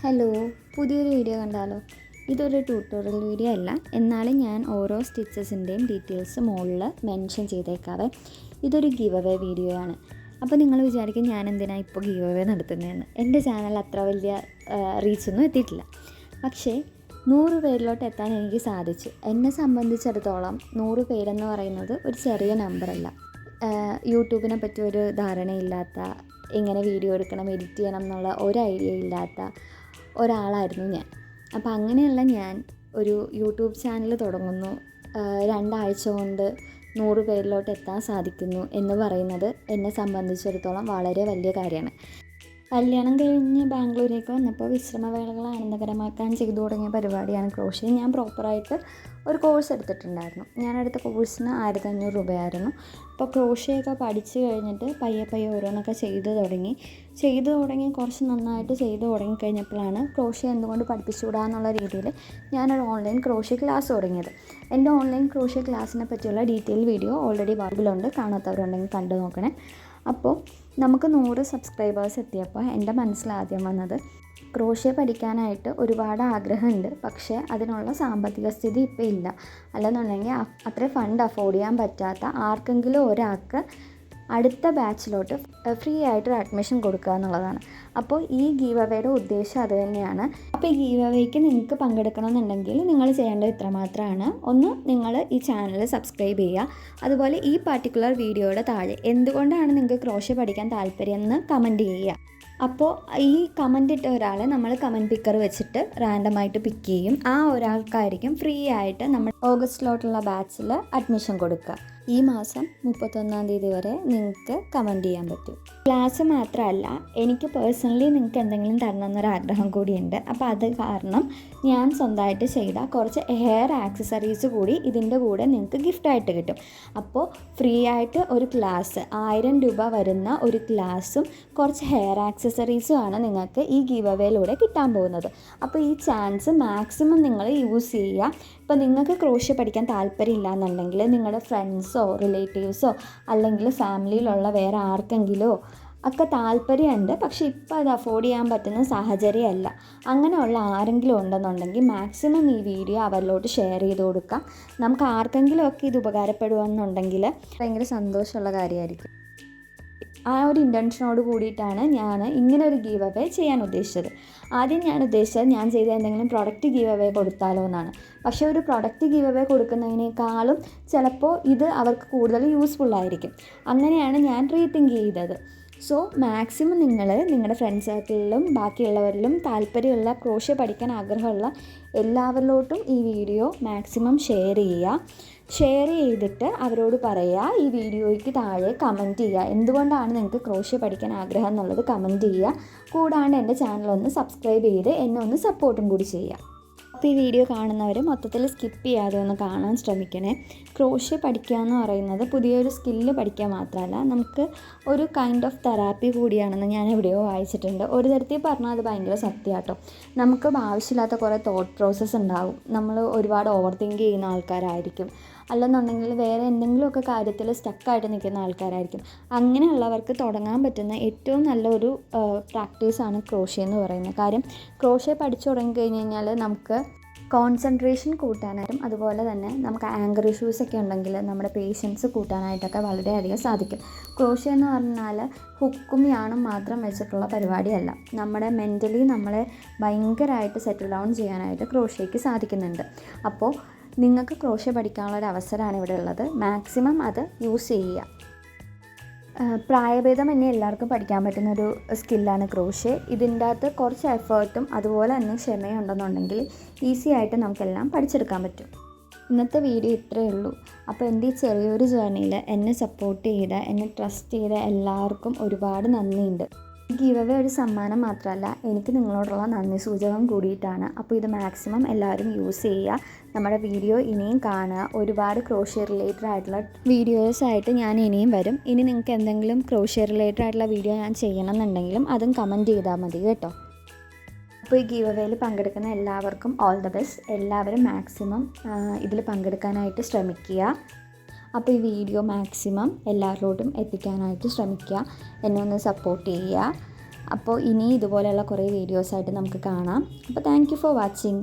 Hello, പുതിയൊരു video കണ്ടാലോ? ഇതൊരു ട്യൂട്ടോറിയൽ വീഡിയോ അല്ല, എന്നാലും ഞാൻ ഓരോ സ്റ്റിച്ചസിൻ്റെയും ഡീറ്റെയിൽസ് മുകളിൽ മെൻഷൻ ചെയ്തേക്കാവേ. ഇതൊരു ഗിവ് അവേ വീഡിയോ ആണ്. അപ്പോൾ നിങ്ങൾ വിചാരിക്കും ഞാൻ എന്തിനാണ് ഇപ്പോൾ ഗിവ് അവേ നടത്തുന്നതെന്ന്. എൻ്റെ ചാനൽ അത്ര വലിയ റീച്ചൊന്നും എത്തിയിട്ടില്ല. പക്ഷേ 100 പേരിലോട്ട് എത്താൻ എനിക്ക് സാധിച്ചു. എന്നെ സംബന്ധിച്ചിടത്തോളം 100 പേരെന്ന് പറയുന്നത് ഒരു ചെറിയ നമ്പറല്ല. യൂട്യൂബിനെ പറ്റി ഒരു ധാരണയില്ലാത്ത, എങ്ങനെ വീഡിയോ എടുക്കണം, എഡിറ്റ് ചെയ്യണം എന്നുള്ള ഒരു ഐഡിയ ഇല്ലാത്ത ഒരാളായിരുന്നു ഞാൻ. അപ്പോൾ അങ്ങനെയുള്ള ഞാൻ ഒരു യൂട്യൂബ് ചാനൽ തുടങ്ങുന്നു, 2 ആഴ്ച കൊണ്ട് 100 പേരിലോട്ട് എത്താൻ സാധിക്കുന്നു എന്ന് പറയുന്നത് എന്നെ സംബന്ധിച്ചിടത്തോളം വളരെ വലിയ കാര്യമാണ്. കല്യാണം കഴിഞ്ഞ് ബാംഗ്ലൂരേക്ക് വന്നപ്പോൾ വിശ്രമവേളകൾ ആനന്ദകരമാക്കാൻ ചെയ്തു തുടങ്ങിയ പരിപാടിയാണ് ക്രോഷ്യ. ഞാൻ പ്രോപ്പറായിട്ട് ഒരു കോഴ്സ് എടുത്തിട്ടുണ്ടായിരുന്നു. ഞാനെടുത്ത കോഴ്സിന് 1500 രൂപയായിരുന്നു. അപ്പോൾ ക്രോഷ്യയൊക്കെ പഠിച്ചു കഴിഞ്ഞിട്ട് പയ്യെ ഓരോന്നൊക്കെ ചെയ്തു തുടങ്ങി കുറച്ച് നന്നായിട്ട് ചെയ്തു തുടങ്ങിക്കഴിഞ്ഞപ്പോഴാണ് ക്രോഷ്യ എന്തുകൊണ്ട് പഠിപ്പിച്ചുകൂടാന്നുള്ള രീതിയിൽ ഞാനൊരു ഓൺലൈൻ ക്രോഷ്യ ക്ലാസ് തുടങ്ങിയത്. എൻ്റെ ഓൺലൈൻ ക്രോഷ്യ ക്ലാസ്സിനെ പറ്റിയുള്ള ഡീറ്റെയിൽ വീഡിയോ ഓൾറെഡി ബാർബിലുണ്ട്, കാണാത്തവരുണ്ടെങ്കിൽ കണ്ടു നോക്കണേ. അപ്പോൾ നമുക്ക് 100 സബ്സ്ക്രൈബേഴ്സ് എത്തിയപ്പോൾ എൻ്റെ മനസ്സിലാദ്യം വന്നത്, ക്രോഷ്യ പഠിക്കാനായിട്ട് ഒരുപാട് ആഗ്രഹമുണ്ട്, പക്ഷേ അതിനുള്ള സാമ്പത്തിക സ്ഥിതി ഇപ്പോൾ ഇല്ല. അല്ലെന്നുണ്ടെങ്കിൽ അത്ര ഫണ്ട് അഫോർഡ് ചെയ്യാൻ പറ്റാത്ത ആർക്കെങ്കിലും ഒരാൾക്ക് അടുത്ത ബാച്ചിലോട്ട് ഫ്രീ ആയിട്ടൊരു അഡ്മിഷൻ കൊടുക്കുക എന്നുള്ളതാണ്. അപ്പോൾ ഈ ഗീവ് അവേയുടെ ഉദ്ദേശം അത് തന്നെയാണ്. അപ്പോൾ ഈ ഗീവ് അവേക്ക് നിങ്ങൾക്ക് പങ്കെടുക്കണമെന്നുണ്ടെങ്കിൽ നിങ്ങൾ ചെയ്യേണ്ടത് ഇത്രമാത്രമാണ്. ഒന്ന്, നിങ്ങൾ ഈ ചാനൽ സബ്സ്ക്രൈബ് ചെയ്യുക. അതുപോലെ ഈ പർട്ടിക്കുലർ വീഡിയോയുടെ താഴെ എന്തുകൊണ്ടാണ് നിങ്ങൾക്ക് ക്രോഷ്യ പഠിക്കാൻ താല്പര്യം എന്ന് കമൻറ്റ് ചെയ്യുക. അപ്പോൾ ഈ കമൻ്റ് ഇട്ട ഒരാളെ നമ്മൾ കമൻറ്റ് പിക്കർ വെച്ചിട്ട് റാൻഡമായിട്ട് പിക്ക് ചെയ്യും. ആ ഒരാൾക്കായിരിക്കും ഫ്രീ ആയിട്ട് നമ്മൾ ഓഗസ്റ്റിലോട്ടുള്ള ബാച്ചിൽ അഡ്മിഷൻ കൊടുക്കുക. ഈ മാസം 31-ാം തീയതി വരെ നിങ്ങൾക്ക് കമൻറ്റ് ചെയ്യാൻ പറ്റും. ക്ലാസ് മാത്രമല്ല, എനിക്ക് പേഴ്സണലി നിങ്ങൾക്ക് എന്തെങ്കിലും തരണമെന്നൊരാഗ്രഹം കൂടിയുണ്ട്. അപ്പോൾ അത് കാരണം ഞാൻ സ്വന്തമായിട്ട് ചെയ്ത കുറച്ച് ഹെയർ ആക്സസറീസ് കൂടി ഇതിൻ്റെ കൂടെ നിങ്ങൾക്ക് ഗിഫ്റ്റായിട്ട് കിട്ടും. അപ്പോൾ ഫ്രീ ആയിട്ട് ഒരു ക്ലാസ് 1000 രൂപ വരുന്ന ഒരു ക്ലാസ്സും കുറച്ച് ഹെയർ ആക്സസറീസും ആണ് നിങ്ങൾക്ക് ഈ ഗീവ് അവേയിലൂടെ കിട്ടാൻ പോകുന്നത്. അപ്പോൾ ഈ ചാൻസ് മാക്സിമം നിങ്ങൾ യൂസ് ചെയ്യുക. ഇപ്പോൾ നിങ്ങൾക്ക് ക്രോഷ്യ പഠിക്കാൻ താല്പര്യമില്ല എന്നുണ്ടെങ്കിൽ നിങ്ങളുടെ ഫ്രണ്ട്സോ റിലേറ്റീവ്സോ അല്ലെങ്കിൽ ഫാമിലിയിലുള്ള വേറെ ആർക്കെങ്കിലോ ഒക്കെ താല്പര്യമുണ്ട്, പക്ഷേ ഇപ്പോൾ അത് അഫോർഡ് ചെയ്യാൻ പറ്റുന്ന സാഹചര്യമല്ല, അങ്ങനെയുള്ള ആരെങ്കിലും ഉണ്ടെന്നുണ്ടെങ്കിൽ മാക്സിമം ഈ വീഡിയോ അവരിലോട്ട് ഷെയർ ചെയ്ത് കൊടുക്കാം. നമുക്ക് ആർക്കെങ്കിലും ഒക്കെ ഇത് ഉപകാരപ്പെടുകയെന്നുണ്ടെങ്കിൽ ഭയങ്കര സന്തോഷമുള്ള കാര്യമായിരിക്കും. ആ ഒരു ഇൻറ്റൻഷനോട് കൂടിയിട്ടാണ് ഞാൻ ഇങ്ങനെ ഒരു ഗീവ് അവേ ചെയ്യാൻ ഉദ്ദേശിച്ചത്. ആദ്യം ഞാൻ ഉദ്ദേശിച്ചത് ഞാൻ ചെയ്ത എന്തെങ്കിലും പ്രൊഡക്റ്റ് ഗീവ് അവേ കൊടുത്താലോ എന്നാണ്. പക്ഷേ ഒരു പ്രൊഡക്റ്റ് ഗീവ് അവേ കൊടുക്കുന്നതിനേക്കാളും ചിലപ്പോൾ ഇത് അവർക്ക് കൂടുതൽ യൂസ്ഫുള്ളായിരിക്കും. അങ്ങനെയാണ് ഞാൻ റീതിങ്ക് ചെയ്തത്. സോ മാക്സിമം നിങ്ങൾ നിങ്ങളുടെ ഫ്രണ്ട് സർക്കിളിലും ബാക്കിയുള്ളവരിലും താല്പര്യമുള്ള ക്രോഷ്യ പഠിക്കാൻ ആഗ്രഹമുള്ള എല്ലാവരിലോട്ടും ഈ വീഡിയോ മാക്സിമം ഷെയർ ചെയ്യുക. ഷെയർ ചെയ്തിട്ട് അവരോട് പറയുക, ഈ വീഡിയോയ്ക്ക് താഴെ കമൻറ്റ് ചെയ്യുക, എന്തുകൊണ്ടാണ് നിങ്ങൾക്ക് ക്രോഷ്യ പഠിക്കാൻ ആഗ്രഹം എന്നുള്ളത് കമൻറ്റ് ചെയ്യുക. കൂടാണ്ട് എൻ്റെ ചാനലൊന്ന് സബ്സ്ക്രൈബ് ചെയ്ത് എന്നെ ഒന്ന് സപ്പോർട്ടും കൂടി ചെയ്യുക. അപ്പോൾ ഈ വീഡിയോ കാണുന്നവർ മൊത്തത്തിൽ സ്കിപ്പ് ചെയ്യാതെ ഒന്ന് കാണാൻ ശ്രമിക്കണേ. ക്രോഷ്യ പഠിക്കുക എന്ന് പറയുന്നത് പുതിയൊരു സ്കില്ല് പഠിക്കുക മാത്രമല്ല, നമുക്ക് ഒരു കൈൻഡ് ഓഫ് തെറാപ്പി കൂടിയാണെന്ന് ഞാൻ എവിടെയോ വായിച്ചിട്ടുണ്ട്. ഒരു തരത്തിൽ പറഞ്ഞാൽ അത് ഭയങ്കര സത്യമാട്ടോ. നമുക്ക് ആവശ്യമില്ലാത്ത കുറേ തോട്ട് പ്രോസസ്സ് ഉണ്ടാവും. നമ്മൾ ഒരുപാട് ഓവർ തിങ്ക് ചെയ്യുന്ന ആൾക്കാരായിരിക്കും, അല്ലെന്നുണ്ടെങ്കിൽ വേറെ എന്തെങ്കിലുമൊക്കെ കാര്യത്തിൽ സ്റ്റക്കായിട്ട് നിൽക്കുന്ന ആൾക്കാരായിരിക്കും. അങ്ങനെയുള്ളവർക്ക് തുടങ്ങാൻ പറ്റുന്ന ഏറ്റവും നല്ലൊരു പ്രാക്ടീസാണ് ക്രോഷ്യ എന്ന് പറയുന്നത്. കാര്യം ക്രോഷ്യ പഠിച്ചു തുടങ്ങിക്കഴിഞ്ഞ് കഴിഞ്ഞാൽ നമുക്ക് കോൺസെൻട്രേഷൻ കൂട്ടാനായിട്ടും അതുപോലെ തന്നെ നമുക്ക് ആങ്കർ ഇഷ്യൂസൊക്കെ ഉണ്ടെങ്കിൽ നമ്മുടെ പേഷ്യൻസ് കൂട്ടാനായിട്ടൊക്കെ വളരെയധികം സാധിക്കും. ക്രോഷ്യ എന്ന് പറഞ്ഞാൽ ഹുക്കും യാണും മാത്രം വെച്ചിട്ടുള്ള പരിപാടിയല്ല. നമ്മുടെ മെൻ്റലി നമ്മളെ ഭയങ്കരമായിട്ട് സെറ്റിൽ ഡൗൺ ചെയ്യാനായിട്ട് ക്രോഷ്യയ്ക്ക് സാധിക്കുന്നുണ്ട്. അപ്പോൾ നിങ്ങൾക്ക് ക്രോഷ്യ പഠിക്കാനുള്ളൊരു അവസരമാണ് ഇവിടെ ഉള്ളത്. മാക്സിമം അത് യൂസ് ചെയ്യുക. പ്രായഭേദമന്യേ എല്ലാവർക്കും പഠിക്കാൻ പറ്റുന്നൊരു സ്കില്ലാണ് ക്രോഷ്യ. ഇതിൻ്റെ അകത്ത് കുറച്ച് എഫേർട്ടും അതുപോലെ തന്നെ ക്ഷമയും ഉണ്ടെന്നുണ്ടെങ്കിൽ ഈസി ആയിട്ട് നമുക്കെല്ലാം പഠിച്ചെടുക്കാൻ പറ്റും. ഇന്നത്തെ വീഡിയോ ഇത്രയേ ഉള്ളൂ. അപ്പോൾ എൻ്റെ ഈ ചെറിയൊരു ജേർണിയിൽ എന്നെ സപ്പോർട്ട് ചെയ്ത, എന്നെ ട്രസ്റ്റ് ചെയ്ത എല്ലാവർക്കും ഒരുപാട് നന്ദിയുണ്ട്. ഗീവ് അവേ ഒരു സമ്മാനം മാത്രമല്ല, എനിക്ക് നിങ്ങളോടുള്ള നന്ദി സൂചകം കൂടിയിട്ടാണ്. അപ്പോൾ ഇത് മാക്സിമം എല്ലാവരും യൂസ് ചെയ്യുക. നമ്മുടെ വീഡിയോ ഇനിയും കാണുക. ഒരുപാട് ക്രോഷ്യ റിലേറ്റഡ് ആയിട്ടുള്ള വീഡിയോസായിട്ട് ഞാൻ ഇനിയും വരും. ഇനി നിങ്ങൾക്ക് എന്തെങ്കിലും ക്രോഷ്യ റിലേറ്റഡ് ആയിട്ടുള്ള വീഡിയോ ഞാൻ ചെയ്യണമെന്നുണ്ടെങ്കിലും അതും കമൻറ്റ് ചെയ്താൽ മതി കേട്ടോ. അപ്പോൾ ഈ ഗീവ് അവേയിൽ പങ്കെടുക്കുന്ന എല്ലാവർക്കും ഓൾ ദ ബെസ്റ്റ്. എല്ലാവരും മാക്സിമം ഇതിൽ പങ്കെടുക്കാനായിട്ട് ശ്രമിക്കുക. അപ്പോൾ ഈ വീഡിയോ മാക്സിമം എല്ലാവരിലോട്ടും എത്തിക്കാനായിട്ട് ശ്രമിക്കുക. എന്നെ ഒന്ന് സപ്പോർട്ട് ചെയ്യുക. അപ്പോൾ ഇനി ഇതുപോലെയുള്ള കുറേ വീഡിയോസായിട്ട് നമുക്ക് കാണാം. അപ്പോൾ താങ്ക് യു ഫോർ വാച്ചിങ്.